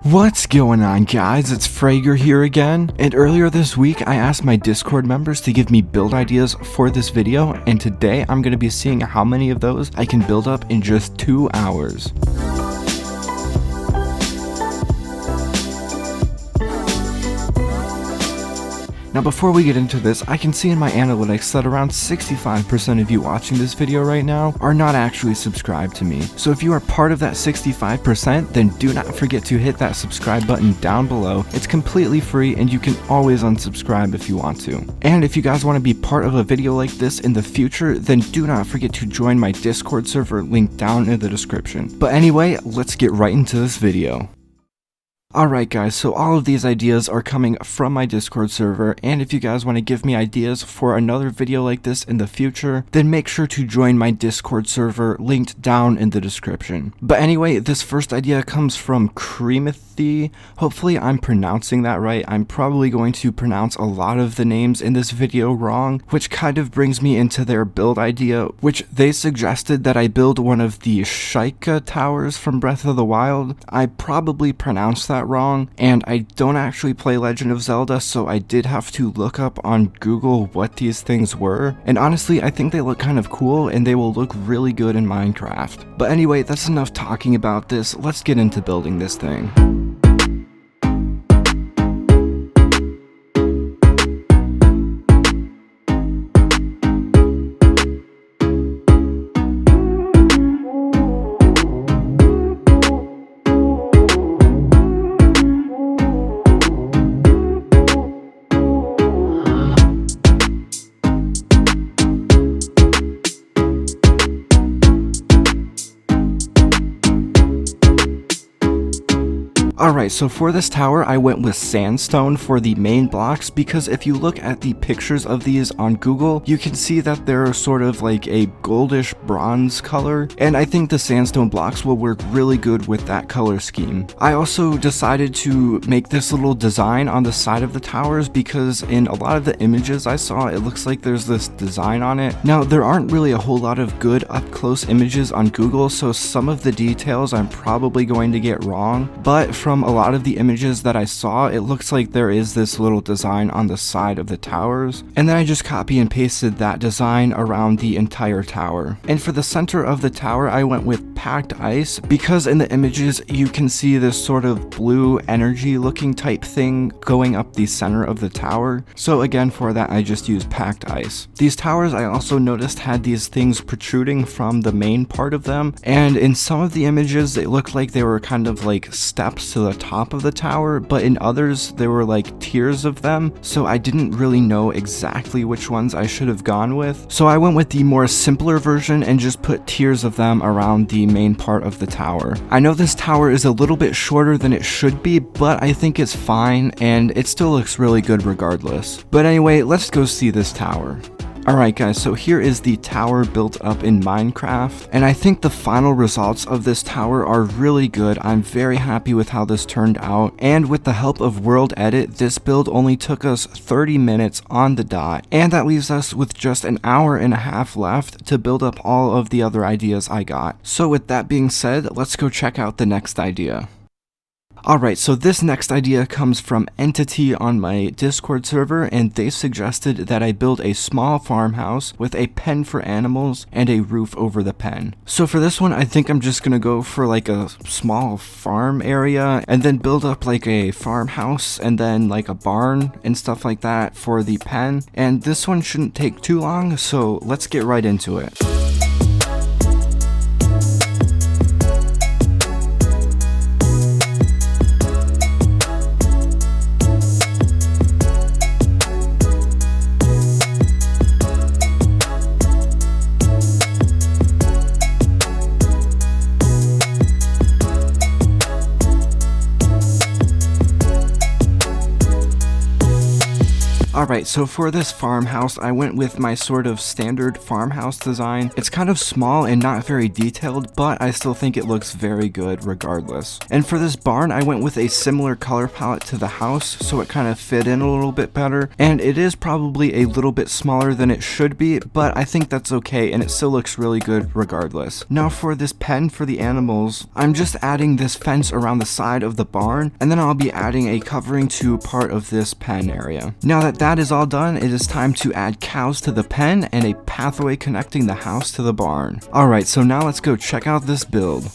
What's going on, guys? It's Frager here again, and earlier this week I asked my Discord members to give me build ideas for this video, and today I'm going to be seeing how many of those I can build up in just 2 hours. Now before we get into this, I can see in my analytics that around 65% of you watching this video right now are not actually subscribed to me. So if you are part of that 65%, then do not forget to hit that subscribe button down below. It's completely free and you can always unsubscribe if you want to. And if you guys want to be part of a video like this in the future, then do not forget to join my Discord server linked down in the description. But anyway, let's get right into this video. Alright guys, so all of these ideas are coming from my Discord server, and if you guys want to give me ideas for another video like this in the future, then make sure to join my Discord server linked down in the description. But anyway, this first idea comes from Creamithy. Hopefully I'm pronouncing that right. I'm probably going to pronounce a lot of the names in this video wrong, which kind of brings me into their build idea, which they suggested that I build one of the Sheikah towers from Breath of the Wild. I probably pronounced that wrong, and I don't actually play Legend of Zelda, so I did have to look up on Google what these things were, and honestly I think they look kind of cool and they will look really good in Minecraft. But anyway, that's enough talking about this. Let's get into building this thing. Alright, so for this tower I went with sandstone for the main blocks, because if you look at the pictures of these on Google, you can see that they're sort of like a goldish bronze color, and I think the sandstone blocks will work really good with that color scheme. I also decided to make this little design on the side of the towers because in a lot of the images I saw, it looks like there's this design on it. Now, there aren't really a whole lot of good up-close images on Google, so some of the details I'm probably going to get wrong, but from a lot of the images that I saw, it looks like there is this little design on the side of the towers, and then I just copy and pasted that design around the entire tower. And for the center of the tower, I went with packed ice because in the images you can see this sort of blue energy looking type thing going up the center of the tower. So again, for that I just used packed ice. These towers I also noticed had these things protruding from the main part of them, and in some of the images it looked like they were kind of like steps to the top of the tower, but in others there were like tiers of them, so I didn't really know exactly which ones I should have gone with. So I went with the more simpler version and just put tiers of them around the main part of the tower. I know this tower is a little bit shorter than it should be, but I think it's fine and it still looks really good regardless. But anyway, let's go see this tower. Alright guys, so here is the tower built up in Minecraft, and I think the final results of this tower are really good. I'm very happy with how this turned out, and with the help of World Edit, this build only took us 30 minutes on the dot, and that leaves us with just an hour and a half left to build up all of the other ideas I got. So with that being said, let's go check out the next idea. Alright, so this next idea comes from Entity on my Discord server, and they suggested that I build a small farmhouse with a pen for animals and a roof over the pen. So for this one, I think I'm just gonna go for like a small farm area and then build up like a farmhouse and then like a barn and stuff like that for the pen. And this one shouldn't take too long, so let's get right into it. Alright, so for this farmhouse, I went with my sort of standard farmhouse design. It's kind of small and not very detailed, but I still think it looks very good regardless. And for this barn, I went with a similar color palette to the house, so it kind of fit in a little bit better. And it is probably a little bit smaller than it should be, but I think that's okay, and it still looks really good regardless. Now for this pen for the animals, I'm just adding this fence around the side of the barn, and then I'll be adding a covering to part of this pen area. Now that is all done, it is time to add cows to the pen and a pathway connecting the house to the barn. Alright, so now let's go check out this build.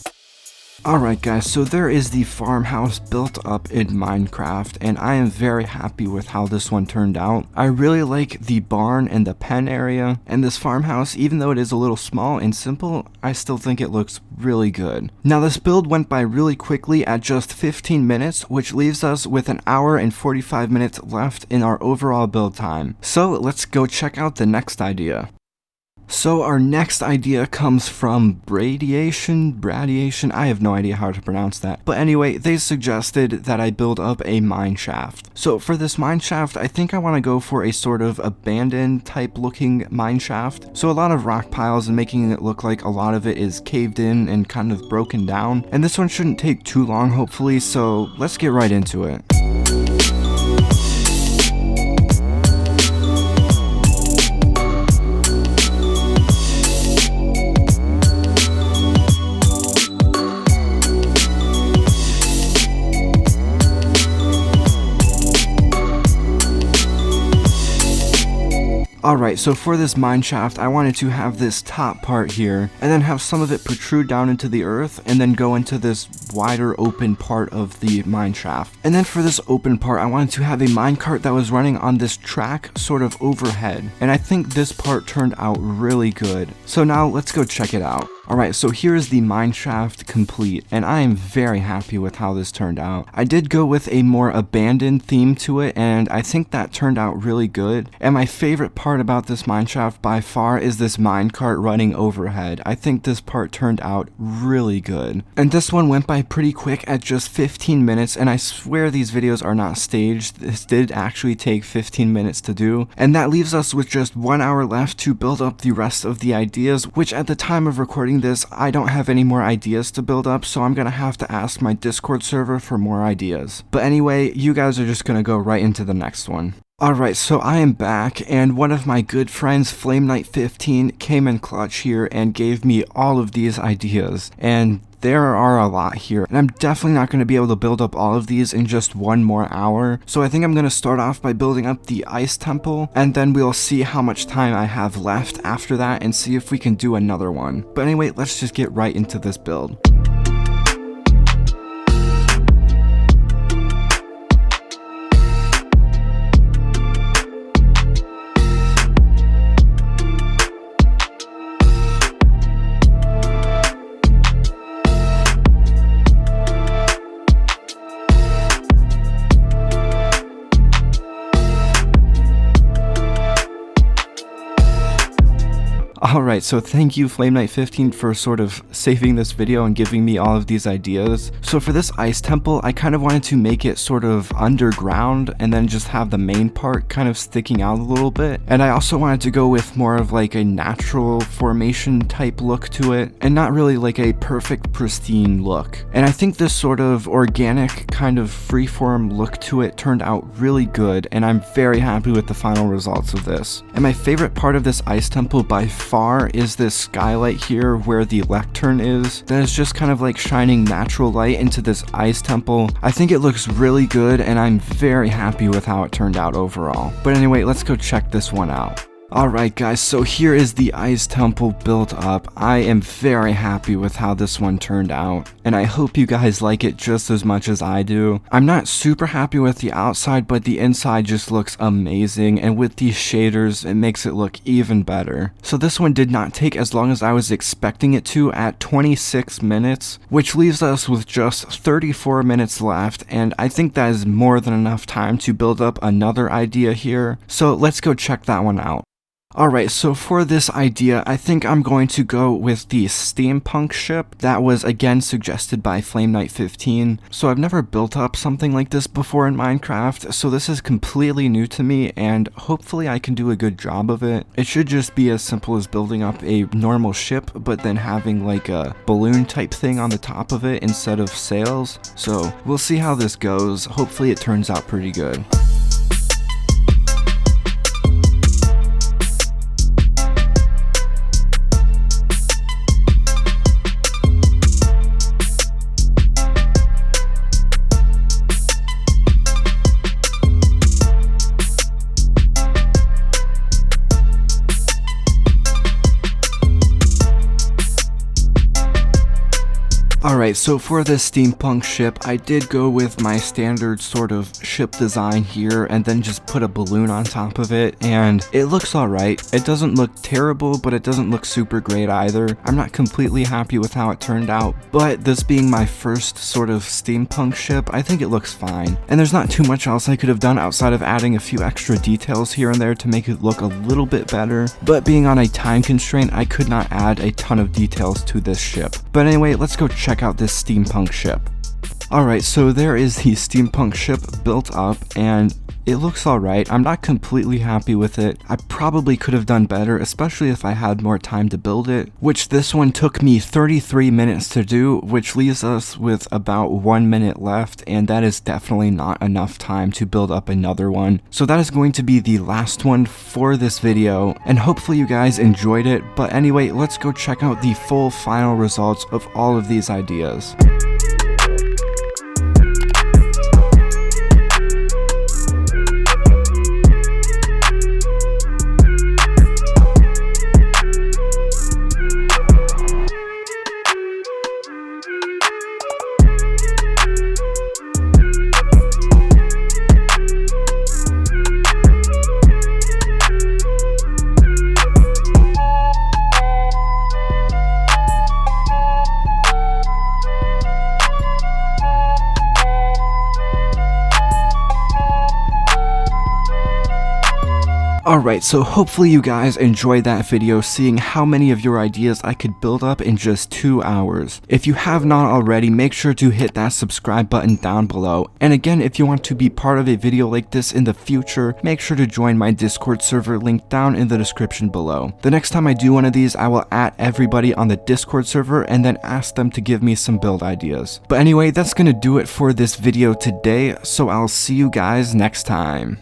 Alright guys, so there is the farmhouse built up in Minecraft, and I am very happy with how this one turned out. I really like the barn and the pen area, and this farmhouse, even though it is a little small and simple, I still think it looks really good. Now this build went by really quickly at just 15 minutes, which leaves us with an hour and 45 minutes left in our overall build time. So let's go check out the next idea. So our next idea comes from Bradiation, I have no idea how to pronounce that. But anyway, they suggested that I build up a mine shaft. So for this mine shaft, I think I want to go for a sort of abandoned type looking mine shaft. So a lot of rock piles and making it look like a lot of it is caved in and kind of broken down. And this one shouldn't take too long hopefully, so let's get right into it. Alright, so for this mine shaft, I wanted to have this top part here, and then have some of it protrude down into the earth, and then go into this wider open part of the mine shaft. And then for this open part, I wanted to have a minecart that was running on this track sort of overhead, and I think this part turned out really good. So now let's go check it out. Alright, so here's the mine shaft complete, and I am very happy with how this turned out. I did go with a more abandoned theme to it, and I think that turned out really good. And my favorite part about this mine shaft by far is this minecart running overhead. I think this part turned out really good. And this one went by pretty quick at just 15 minutes, and I swear these videos are not staged. This did actually take 15 minutes to do, and that leaves us with just 1 hour left to build up the rest of the ideas, which at the time of recording this, I don't have any more ideas to build up, so I'm gonna have to ask my Discord server for more ideas. But anyway, you guys are just gonna go right into the next one. Alright, so I am back, and one of my good friends, FlameKnight15, came in clutch here and gave me all of these ideas, and there are a lot here, and I'm definitely not going to be able to build up all of these in just 1 more hour. So I think I'm going to start off by building up the ice temple, and then we'll see how much time I have left after that and see if we can do another one. But anyway, let's just get right into this build. Alright, so thank you FlameKnight15 for sort of saving this video and giving me all of these ideas. So for this ice temple, I kind of wanted to make it sort of underground and then just have the main part kind of sticking out a little bit. And I also wanted to go with more of like a natural formation type look to it, and not really like a perfect pristine look. And I think this sort of organic kind of freeform look to it turned out really good, and I'm very happy with the final results of this. And my favorite part of this ice temple by far is this skylight here where the lectern is. That is just kind of like shining natural light into this ice temple. I think it looks really good, and I'm very happy with how it turned out overall. But anyway, let's go check this one out. Alright guys, so here is the ice temple built up. I am very happy with how this one turned out, and I hope you guys like it just as much as I do. I'm not super happy with the outside, but the inside just looks amazing, and with these shaders, it makes it look even better. So this one did not take as long as I was expecting it to at 26 minutes, which leaves us with just 34 minutes left, and I think that is more than enough time to build up another idea here. So let's go check that one out. Alright, so for this idea, I think I'm going to go with the steampunk ship that was again suggested by Flame Knight 15. So I've never built up something like this before in Minecraft, so this is completely new to me, and hopefully I can do a good job of it. It should just be as simple as building up a normal ship, but then having like a balloon type thing on the top of it instead of sails. So we'll see how this goes. Hopefully it turns out pretty good. Alright, so for this steampunk ship, I did go with my standard sort of ship design here and then just put a balloon on top of it, and it looks alright. It doesn't look terrible, but it doesn't look super great either. I'm not completely happy with how it turned out, but this being my first sort of steampunk ship, I think it looks fine. And there's not too much else I could have done outside of adding a few extra details here and there to make it look a little bit better, but being on a time constraint, I could not add a ton of details to this ship. But anyway, let's go check out this steampunk ship. Alright, so there is the steampunk ship built up, and it looks alright. I'm not completely happy with it. I probably could have done better, especially if I had more time to build it, which this one took me 33 minutes to do, which leaves us with about 1 minute left, and that is definitely not enough time to build up another one. So that is going to be the last one for this video, and hopefully you guys enjoyed it. But anyway, let's go check out the full final results of all of these ideas. Alright, so hopefully you guys enjoyed that video, seeing how many of your ideas I could build up in just 2 hours. If you have not already, make sure to hit that subscribe button down below. And again, if you want to be part of a video like this in the future, make sure to join my Discord server linked down in the description below. The next time I do one of these, I will add everybody on the Discord server and then ask them to give me some build ideas. But anyway, that's gonna do it for this video today, so I'll see you guys next time.